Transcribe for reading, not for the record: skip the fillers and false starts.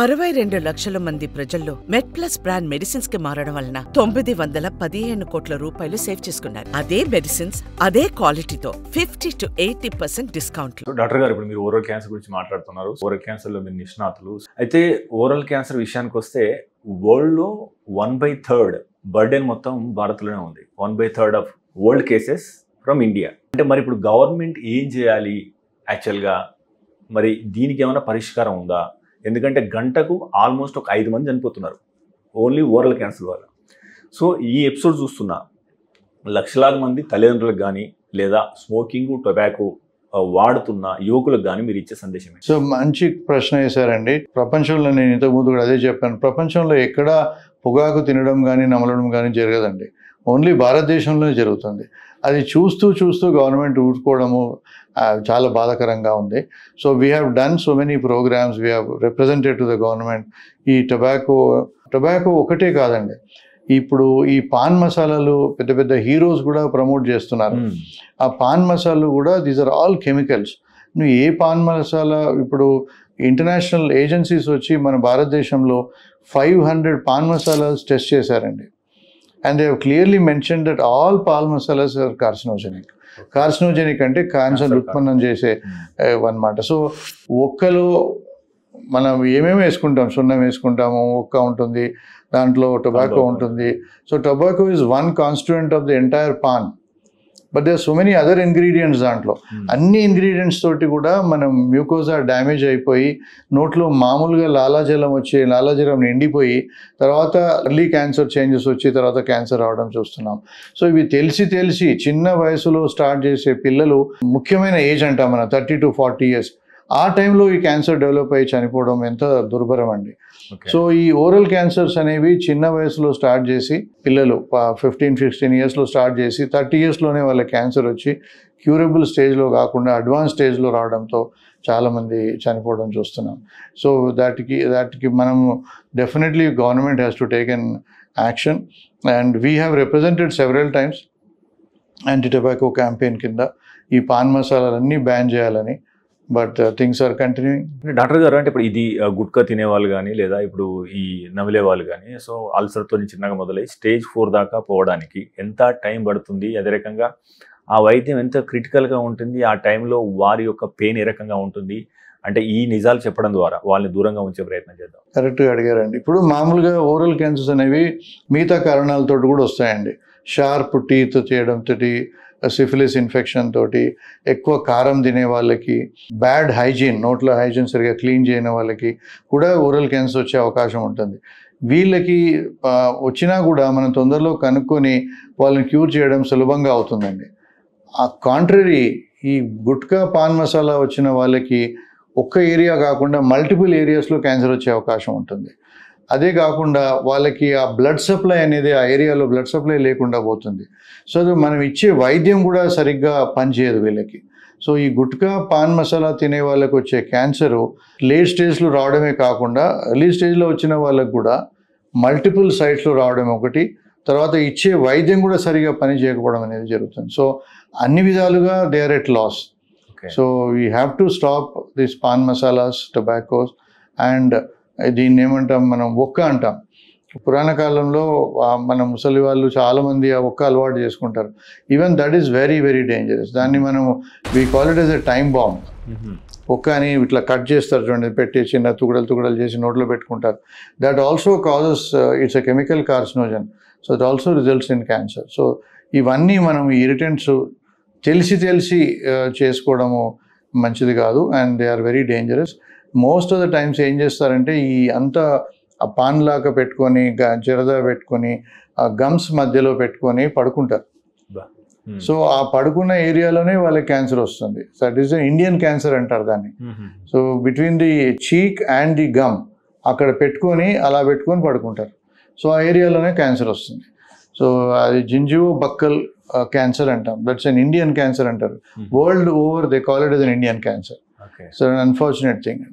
62 లక్షల మంది ప్రజల్లో మెడ్ప్లస్ బ్రాండ్ మెడిసిన్స్ కి మారడం వలన 915 కోట్ల రూపాయలు సేవ్ చేసుకున్నారు. అదే మెడిసిన్స్ అదే క్వాలిటీతో 50 to 80% డిస్కౌంట్. డాక్టర్ గారు, ఇప్పుడు మీరు ఓరల్ క్యాన్సర్ గురించి మాట్లాడుతున్నారు. ఓరల్ క్యాన్సర్ లో మీరు నిష్ణాతులు. అయితే ఓరల్ క్యాన్సర్ విషయానికి వస్తే వరల్డ్ లో 1/3 బర్డెన్ మొత్తం భారత్లోనే ఉంది. 1/3 of world cases from India. అంటే మరి ఇప్పుడు గవర్నమెంట్ ఏం చేయాలి యాక్చువల్గా? మరి దీనికి ఏమైనా పరిష్కారం ఉందా? ఎందుకంటే గంటకు ఆల్మోస్ట్ ఒక 5 మంది చనిపోతున్నారు ఓన్లీ ఓరల్ క్యాన్సర్ వల్ల. సో ఈ ఎపిసోడ్ చూస్తున్న లక్షలాది మంది తల్లిదండ్రులకు కానీ లేదా స్మోకింగ్ టొబాకో వాడుతున్న యువకులకు కానీ మీరు ఇచ్చే సందేశం? సో మంచి ప్రశ్న వేశారండి. ప్రపంచంలో నేను ఇంతకుముందు కూడా అదే చెప్పాను, ప్రపంచంలో ఎక్కడ పొగాకు తినడం కానీ నమలడం కానీ జరగదండి. ఓన్లీ భారతదేశంలోనే జరుగుతుంది. అది చూస్తూ చూస్తూ గవర్నమెంట్ ఊరుకోవడము చాలా బాధాకరంగా ఉంది. So we have done so many programmes, we have represented to the government. ఈ టొబాకో ఒకటే కాదండి, ఇప్పుడు ఈ పాన్ మసాలాలు పెద్ద పెద్ద హీరోస్ కూడా ప్రమోట్ చేస్తున్నారు. ఆ పాన్ మసాలాలు కూడా దీస్ ఆర్ ఆల్ కెమికల్స్. నువ్వు ఏ పాన్ మసాలా, ఇప్పుడు ఇంటర్నేషనల్ ఏజెన్సీస్ వచ్చి మన భారతదేశంలో 500 పాన్ మసాలాస్ టెస్ట్ చేశారండి. And they have clearly mentioned that all palm masalas are carcinogenic. Carcinogenic అంటే క్యాన్సర్ ఉత్పన్నం చేసే అన్నమాట. సో ఒక్కలో మనం ఏమేమి వేసుకుంటాం, సున్నం వేసుకుంటాము, ఒక్క ఉంటుంది, దాంట్లో టొబాకో ఉంటుంది. So tobacco is one constituent of the entire paan, but there so many other ingredients దాంట్లో. అన్ని ఇంగ్రీడియంట్స్ తోటి కూడా మనం మ్యూకోజా డ్యామేజ్ అయిపోయి నోట్లో మామూలుగా లాలాజలం వచ్చి లాలాజలం నిండిపోయి తర్వాత ఎర్లీ క్యాన్సర్ చేంజెస్ వచ్చి తర్వాత క్యాన్సర్ రావడం చూస్తున్నాం. సో ఇవి తెలిసి చిన్న వయసులో స్టార్ట్ చేసే పిల్లలు, ముఖ్యమైన ఏజ్ అంటాం మనం 30 to 40 years, ఆ టైంలో ఈ క్యాన్సర్ డెవలప్ అయ్యి చనిపోవడం ఎంత దుర్భరం అండి. సో ఈ ఓరల్ క్యాన్సర్స్ అనేవి చిన్న వయసులో స్టార్ట్ చేసి పిల్లలు 15-16 yearsలో స్టార్ట్ చేసి 30 yearsలోనే వాళ్ళ క్యాన్సర్ వచ్చి క్యూరబుల్ స్టేజ్లో కాకుండా అడ్వాన్స్ స్టేజ్లో రావడంతో చాలామంది చనిపోవడం చూస్తున్నాం. సో దాటికి మనం definitely government has to take an action. And we have represented several times anti tobacco campaign కింద ఈ పాన్ మసాలాలన్నీ బ్యాన్ చేయాలని. But things are continuing. Doctor గారు, అంటే ఇప్పుడు ఇది గుట్కా తినేవాళ్ళు కానీ లేదా ఇప్పుడు ఈ నమిలే వాళ్ళు కానీ, సో అల్సర్తో చిన్నగా మొదలై స్టేజ్ 4 దాకా పోవడానికి ఎంత టైం పడుతుంది? అదే రకంగా ఆ వైద్యం ఎంత క్రిటికల్గా ఉంటుంది? ఆ టైంలో వారి యొక్క పెయిన్ ఏ రకంగా ఉంటుంది? అంటే ఈ నిజాలు చెప్పడం ద్వారా వాళ్ళని దూరంగా ఉంచే ప్రయత్నం చేద్దాం. కరెక్ట్గా అడిగారండి. ఇప్పుడు మామూలుగా ఓరల్ క్యాన్సర్స్ అనేవి మిగతా కారణాలతో కూడా వస్తాయండి. షార్ప్ టీత్ చేయడంతో, సిఫిలిస్ ఇన్ఫెక్షన్ తోటి, ఎక్కువ కారం తినే వాళ్ళకి, బ్యాడ్ హైజీన్, నోట్లో హైజీన్ సరిగా క్లీన్ చేయని వాళ్ళకి కూడా ఓరల్ క్యాన్సర్ వచ్చే అవకాశం ఉంటుంది. వీళ్ళకి వచ్చినా కూడా మనం తొందరలో కనుక్కొని వాళ్ళని క్యూర్ చేయడం సులభంగా అవుతుందండి. ఆ కాంట్రరీ, ఈ గుట్కా పాన్ మసాలా వచ్చిన వాళ్ళకి ఒక్క ఏరియా కాకుండా మల్టిపుల్ ఏరియాస్లో క్యాన్సర్ వచ్చే అవకాశం ఉంటుంది. అదే కాకుండా వాళ్ళకి ఆ బ్లడ్ సప్లై అనేది, ఆ ఏరియాలో బ్లడ్ సప్లై లేకుండా పోతుంది. సో మనం ఇచ్చే వైద్యం కూడా సరిగ్గా పనిచేయదు వీళ్ళకి. సో ఈ గుట్కా పాన్ మసాలా తినే వాళ్ళకి వచ్చే క్యాన్సరు లేట్ స్టేజ్లో రావడమే కాకుండా ఎర్లీ స్టేజ్లో వచ్చిన వాళ్ళకి కూడా మల్టిపుల్ సైట్స్లో రావడం ఒకటి, తర్వాత ఇచ్చే వైద్యం కూడా సరిగా పని చేయకపోవడం అనేది జరుగుతుంది. సో అన్ని విధాలుగా they are at loss. So we have to stop this pan masalas, tobaccos. And దీన్ని ఏమంటాం మనం, ఒక్క అంటాం. పురాణ కాలంలో మన ముసలి వాళ్ళు చాలామంది ఆ ఒక్క అలవాటు చేసుకుంటారు. Even that is very very dangerous. దాన్ని మనం we call it as a time bomb. ఒక్క అని ఇట్లా కట్ చేస్తారు చూడండి, పెట్టి చిన్న తుగడలు చేసి నోట్లో పెట్టుకుంటారు. That also causes, it's a chemical carcinogen. So it also results in cancer. So ఇవన్నీ మనం ఇరిటెంట్స్ తెలిసి చేసుకోవడము మంచిది కాదు. And they are very dangerous. Most of the times ఏం చేస్తారంటే ఈ అంతా ఆ పాన్ లాగా పెట్టుకొని, జరదా పెట్టుకొని, ఆ గమ్స్ మధ్యలో పెట్టుకొని పడుకుంటారు. సో ఆ పడుకున్న ఏరియాలోనే వాళ్ళకి క్యాన్సర్ వస్తుంది. దట్ ఈస్ ఇండియన్ క్యాన్సర్ అంటారు దాన్ని. So between the cheek and the gum అక్కడ పెట్టుకొని అలా పెట్టుకొని పడుకుంటారు. సో ఆ ఏరియాలోనే క్యాన్సర్ వస్తుంది. సో అది జింజివో బక్కల్ క్యాన్సర్ అంటాం. దట్స్ అన్ ఇండియన్ క్యాన్సర్ అంటారు. World over they call it as an Indian cancer. So unfortunate thing అండి.